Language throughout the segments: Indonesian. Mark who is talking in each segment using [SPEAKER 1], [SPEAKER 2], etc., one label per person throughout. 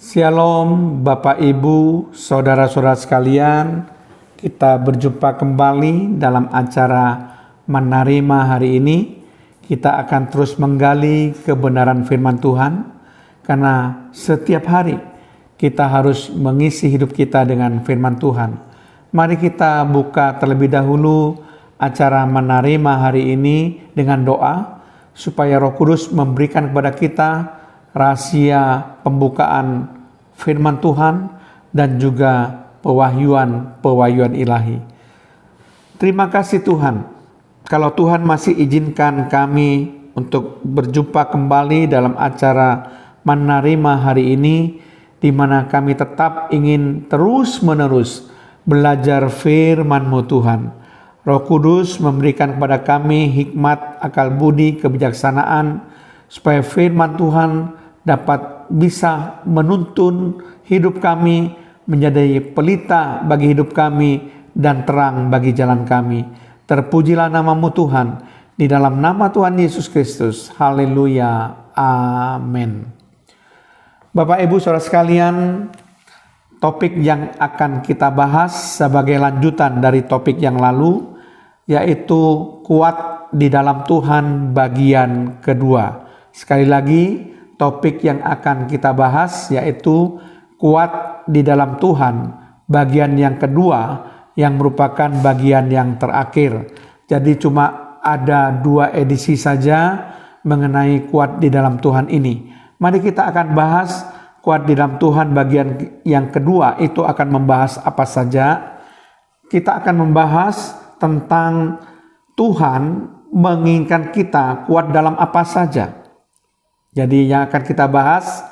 [SPEAKER 1] Shalom Bapak Ibu, Saudara-saudara sekalian. Kita berjumpa kembali dalam acara Menerima hari ini. Kita akan terus menggali kebenaran firman Tuhan, karena setiap hari kita harus mengisi hidup kita dengan firman Tuhan. Mari kita buka terlebih dahulu acara Menerima hari ini dengan doa, supaya Roh Kudus memberikan kepada kita rahasia pembukaan firman Tuhan dan juga pewahyuan ilahi. Terima kasih Tuhan, kalau Tuhan masih izinkan kami untuk berjumpa kembali dalam acara Menerima hari ini, di mana kami tetap ingin terus-menerus belajar firman-Mu Tuhan. Roh Kudus memberikan kepada kami hikmat, akal budi, kebijaksanaan, supaya firman Tuhan dapat bisa menuntun hidup kami, menjadi pelita bagi hidup kami dan terang bagi jalan kami. Terpujilah nama-Mu Tuhan, di dalam nama Tuhan Yesus Kristus. Haleluya. Amin. Bapak Ibu Saudara sekalian, topik yang akan kita bahas sebagai lanjutan dari topik yang lalu, yaitu kuat di dalam Tuhan bagian kedua. Sekali lagi, topik yang akan kita bahas yaitu kuat di dalam Tuhan bagian yang kedua, yang merupakan bagian yang terakhir. Jadi cuma ada 2 edisi saja mengenai kuat di dalam Tuhan ini. Mari kita akan bahas kuat di dalam Tuhan bagian yang kedua. Itu akan membahas apa saja? Kita akan membahas tentang Tuhan menginginkan kita kuat dalam apa saja. Jadi yang akan kita bahas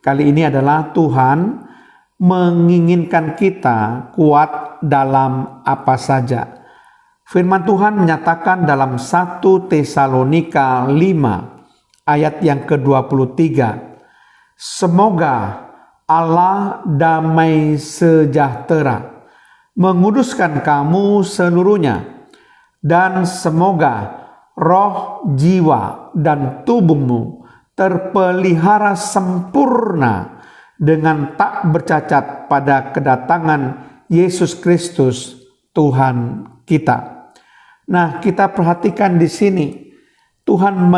[SPEAKER 1] kali ini adalah Tuhan menginginkan kita kuat dalam apa saja. Firman Tuhan menyatakan dalam 1 Tesalonika 5 ayat yang ke-23. Semoga Allah damai sejahtera menguduskan kamu seluruhnya, dan semoga roh, jiwa, dan tubuhmu terpelihara sempurna dengan tak bercacat pada kedatangan Yesus Kristus Tuhan kita. Nah, kita perhatikan di sini, Tuhan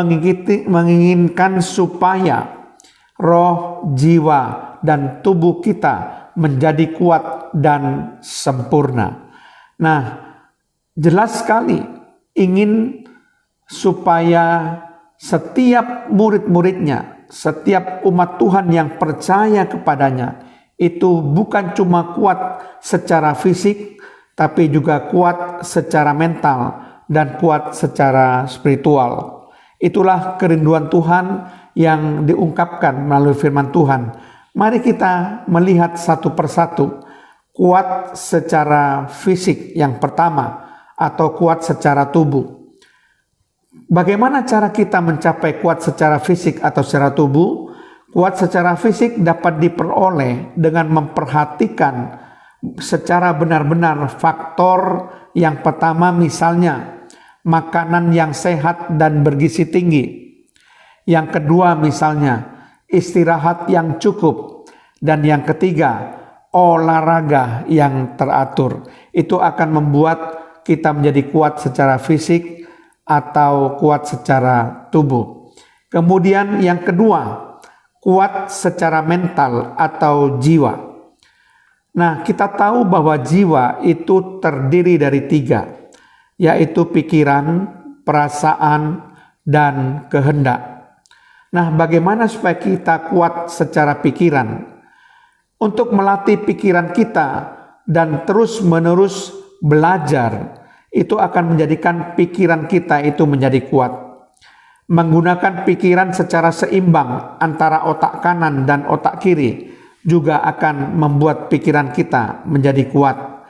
[SPEAKER 1] menginginkan supaya roh, jiwa, dan tubuh kita menjadi kuat dan sempurna. Nah, jelas sekali ingin supaya setiap murid-muridnya, setiap umat Tuhan yang percaya kepadanya, itu bukan cuma kuat secara fisik, tapi juga kuat secara mental dan kuat secara spiritual. Itulah kerinduan Tuhan yang diungkapkan melalui firman Tuhan. Mari kita melihat satu persatu. Kuat secara fisik yang pertama, atau kuat secara tubuh. Bagaimana cara kita mencapai kuat secara fisik atau secara tubuh? Kuat secara fisik dapat diperoleh dengan memperhatikan secara benar-benar faktor yang pertama, misalnya makanan yang sehat dan bergizi tinggi. Yang kedua, misalnya istirahat yang cukup. Dan yang ketiga, olahraga yang teratur. Itu akan membuat kita menjadi kuat secara fisik atau kuat secara tubuh. Kemudian yang kedua, kuat secara mental atau jiwa. Nah, kita tahu bahwa jiwa itu terdiri dari 3, yaitu pikiran, perasaan, dan kehendak. Nah, bagaimana supaya kita kuat secara pikiran? Untuk melatih pikiran kita dan terus-menerus belajar, itu akan menjadikan pikiran kita itu menjadi kuat. Menggunakan pikiran secara seimbang antara otak kanan dan otak kiri juga akan membuat pikiran kita menjadi kuat.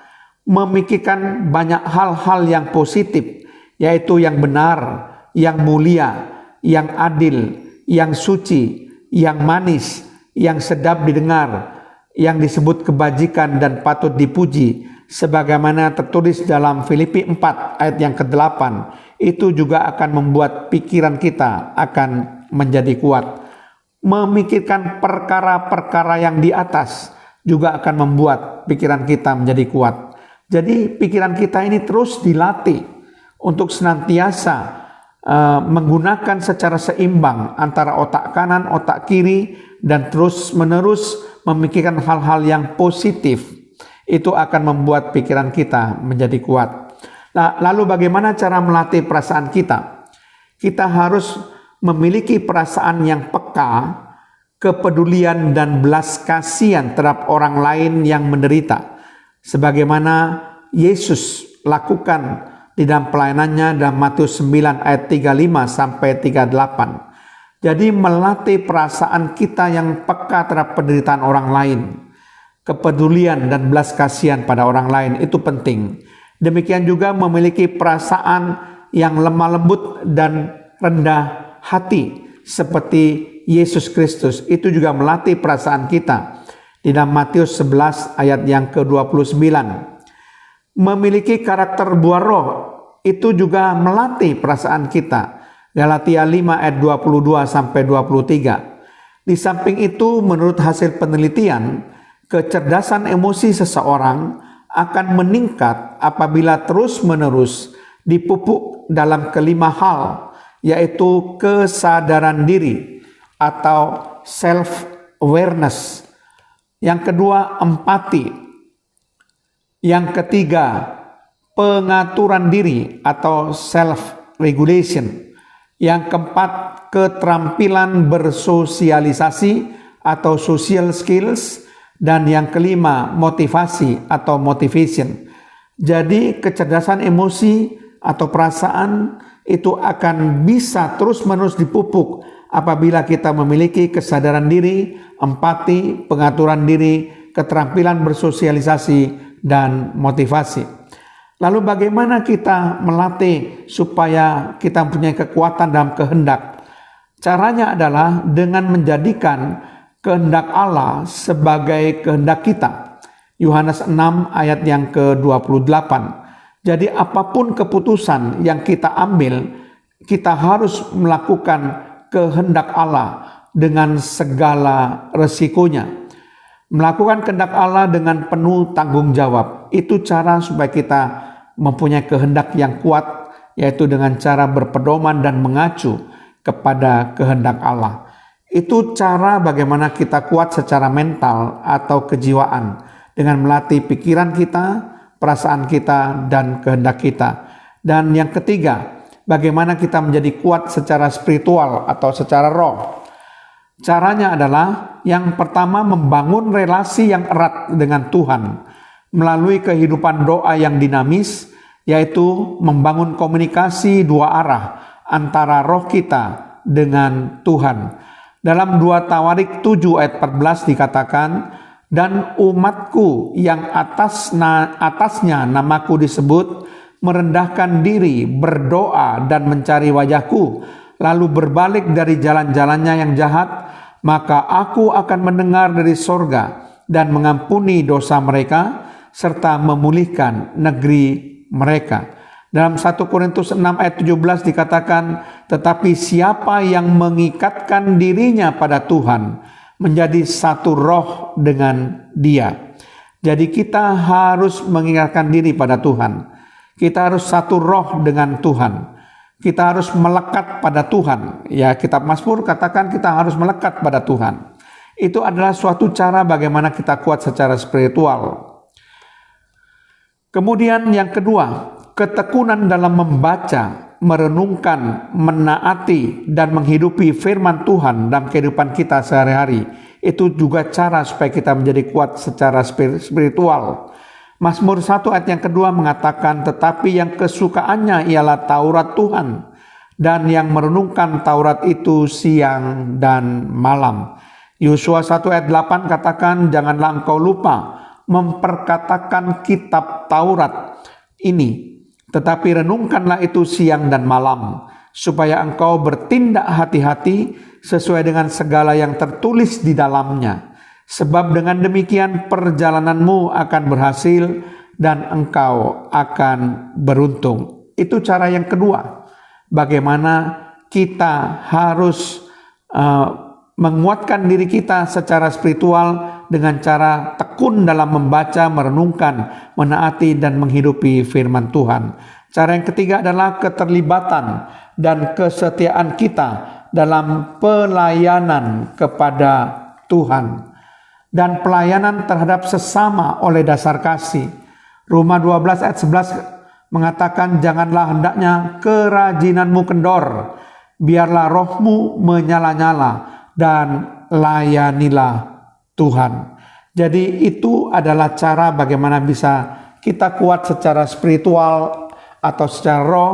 [SPEAKER 1] Memikirkan banyak hal-hal yang positif, yaitu yang benar, yang mulia, yang adil, yang suci, yang manis, yang sedap didengar, yang disebut kebajikan dan patut dipuji, sebagaimana tertulis dalam Filipi 4 ayat yang ke-8. Itu juga akan membuat pikiran kita akan menjadi kuat. memikirkan perkara-perkara yang di atas juga akan membuat pikiran kita menjadi kuat. Jadi pikiran kita ini terus dilatih untuk senantiasa menggunakan secara seimbang antara otak kanan, otak kiri, dan terus menerus memikirkan hal-hal yang positif. Itu akan membuat pikiran kita menjadi kuat. Nah, lalu bagaimana cara melatih perasaan kita? Kita harus memiliki perasaan yang peka, kepedulian dan belas kasihan terhadap orang lain yang menderita, sebagaimana Yesus lakukan di dalam pelayanannya dalam Matius 9 ayat 35 sampai 38. Jadi melatih perasaan kita yang peka terhadap penderitaan orang lain, kepedulian dan belas kasihan pada orang lain itu penting. Demikian juga memiliki perasaan yang lemah lembut dan rendah hati seperti Yesus Kristus. Itu juga melatih perasaan kita. Di dalam Matius 11 ayat yang ke-29. Memiliki karakter buah roh itu juga melatih perasaan kita. Galatia 5 ayat 22 sampai 23. Di samping itu, menurut hasil penelitian, kecerdasan emosi seseorang akan meningkat apabila terus-menerus dipupuk dalam kelima hal, yaitu kesadaran diri atau self-awareness. Yang kedua, empati. Yang ketiga, pengaturan diri atau self-regulation. Yang keempat, keterampilan bersosialisasi atau social skills. Dan yang kelima, motivasi atau motivation. Jadi kecerdasan emosi atau perasaan itu akan bisa terus-menerus dipupuk apabila kita memiliki kesadaran diri, empati, pengaturan diri, keterampilan bersosialisasi, dan motivasi. Lalu bagaimana kita melatih supaya kita mempunyai kekuatan dalam kehendak? Caranya adalah dengan menjadikan kehendak Allah sebagai kehendak kita. Yohanes 6 ayat yang ke-28. Jadi apapun keputusan yang kita ambil, kita harus melakukan kehendak Allah dengan segala resikonya. Melakukan kehendak Allah dengan penuh tanggung jawab. Itu cara supaya kita mempunyai kehendak yang kuat, yaitu dengan cara berpedoman dan mengacu kepada kehendak Allah. Itu cara bagaimana kita kuat secara mental atau kejiwaan dengan melatih pikiran kita, perasaan kita, dan kehendak kita. Dan yang ketiga, bagaimana kita menjadi kuat secara spiritual atau secara roh. Caranya adalah yang pertama membangun relasi yang erat dengan Tuhan melalui kehidupan doa yang dinamis, yaitu membangun komunikasi dua arah antara roh kita dengan Tuhan. Dalam 2 Tawarik 7 ayat 14 dikatakan, dan umatku yang atasnya namaku disebut, merendahkan diri, berdoa dan mencari wajahku, lalu berbalik dari jalan-jalannya yang jahat, maka aku akan mendengar dari sorga dan mengampuni dosa mereka, serta memulihkan negeri mereka. Dalam 1 Korintus 6 ayat 17 dikatakan, tetapi siapa yang mengikatkan dirinya pada Tuhan, menjadi satu roh dengan Dia. Jadi kita harus mengikatkan diri pada Tuhan. Kita harus satu roh dengan Tuhan. Kita harus melekat pada Tuhan. Ya, kitab Mazmur katakan kita harus melekat pada Tuhan. Itu adalah suatu cara bagaimana kita kuat secara spiritual. Kemudian yang kedua, ketekunan dalam membaca, merenungkan, menaati, dan menghidupi firman Tuhan dalam kehidupan kita sehari-hari. Itu juga cara supaya kita menjadi kuat secara spiritual. Mazmur 1 ayat yang kedua mengatakan, tetapi yang kesukaannya ialah Taurat Tuhan, dan yang merenungkan Taurat itu siang dan malam. Yosua 1 ayat 8 katakan, janganlah engkau lupa memperkatakan kitab Taurat ini, tetapi renungkanlah itu siang dan malam, supaya engkau bertindak hati-hati sesuai dengan segala yang tertulis di dalamnya. Sebab dengan demikian perjalananmu akan berhasil dan engkau akan beruntung. Itu cara yang kedua. Bagaimana kita harus menguatkan diri kita secara spiritual dengan cara tekun dalam membaca, merenungkan, menaati, dan menghidupi firman Tuhan. Cara yang ketiga adalah keterlibatan dan kesetiaan kita dalam pelayanan kepada Tuhan dan pelayanan terhadap sesama oleh dasar kasih. Roma 12 ayat 11 mengatakan, janganlah hendaknya kerajinanmu kendor, biarlah rohmu menyala-nyala dan layanilah Tuhan. Jadi itu adalah cara bagaimana bisa kita kuat secara spiritual atau secara roh,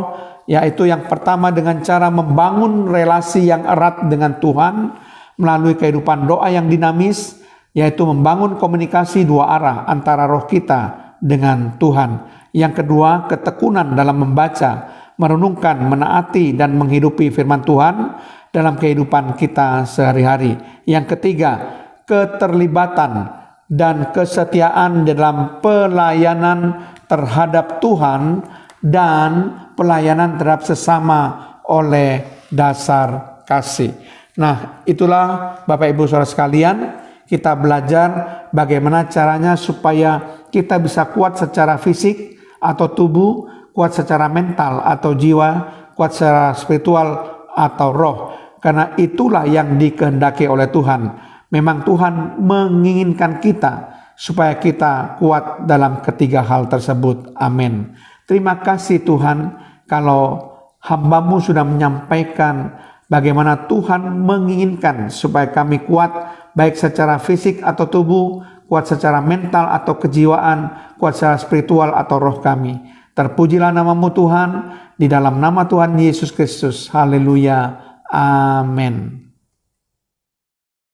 [SPEAKER 1] yaitu yang pertama dengan cara membangun relasi yang erat dengan Tuhan melalui kehidupan doa yang dinamis, yaitu membangun komunikasi dua arah antara roh kita dengan Tuhan. Yang kedua, ketekunan dalam membaca, merenungkan, menaati, dan menghidupi firman Tuhan dalam kehidupan kita sehari-hari. Yang ketiga, keterlibatan dan kesetiaan dalam pelayanan terhadap Tuhan dan pelayanan terhadap sesama oleh dasar kasih. Nah, itulah Bapak Ibu Saudara sekalian, kita belajar bagaimana caranya supaya kita bisa kuat secara fisik atau tubuh, kuat secara mental atau jiwa, kuat secara spiritual atau roh. Karena itulah yang dikehendaki oleh Tuhan. Memang Tuhan menginginkan kita supaya kita kuat dalam ketiga hal tersebut. Amin. Terima kasih Tuhan kalau hamba-Mu sudah menyampaikan bagaimana Tuhan menginginkan supaya kami kuat baik secara fisik atau tubuh, kuat secara mental atau kejiwaan, kuat secara spiritual atau roh kami. Terpujilah nama-Mu Tuhan, di dalam nama Tuhan Yesus Kristus. Haleluya. Amin.